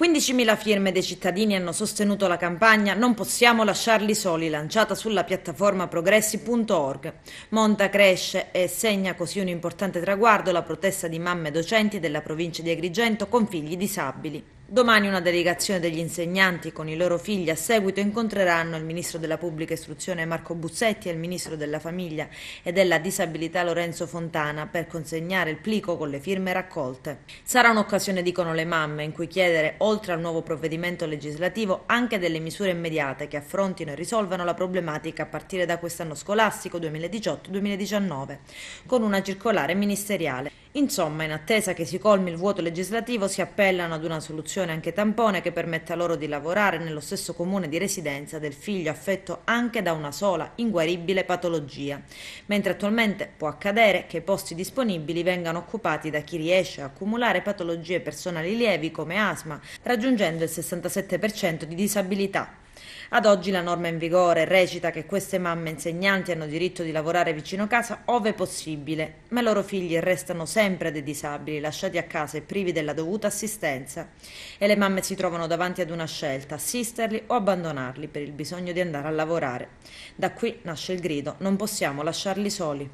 15.000 firme dei cittadini hanno sostenuto la campagna "Non possiamo lasciarli soli", lanciata sulla piattaforma progressi.org. Monta, cresce e segna così un importante traguardo la protesta di mamme docenti della provincia di Agrigento con figli disabili. Domani una delegazione degli insegnanti con i loro figli a seguito incontreranno il ministro della pubblica istruzione Marco Bussetti e il ministro della famiglia e della disabilità Lorenzo Fontana per consegnare il plico con le firme raccolte. Sarà un'occasione, dicono le mamme, in cui chiedere, oltre al nuovo provvedimento legislativo, anche delle misure immediate che affrontino e risolvano la problematica a partire da quest'anno scolastico 2018-2019, con una circolare ministeriale. Insomma, in attesa che si colmi il vuoto legislativo, si appellano ad una soluzione anche tampone che permetta loro di lavorare nello stesso comune di residenza del figlio affetto anche da una sola inguaribile patologia, mentre attualmente può accadere che i posti disponibili vengano occupati da chi riesce a accumulare patologie personali lievi come asma, raggiungendo il 67% di disabilità. Ad oggi la norma in vigore recita che queste mamme insegnanti hanno diritto di lavorare vicino casa ove possibile, ma i loro figli restano sempre dei disabili, lasciati a casa e privi della dovuta assistenza. E le mamme si trovano davanti ad una scelta: assisterli o abbandonarli per il bisogno di andare a lavorare. Da qui nasce il grido: non possiamo lasciarli soli.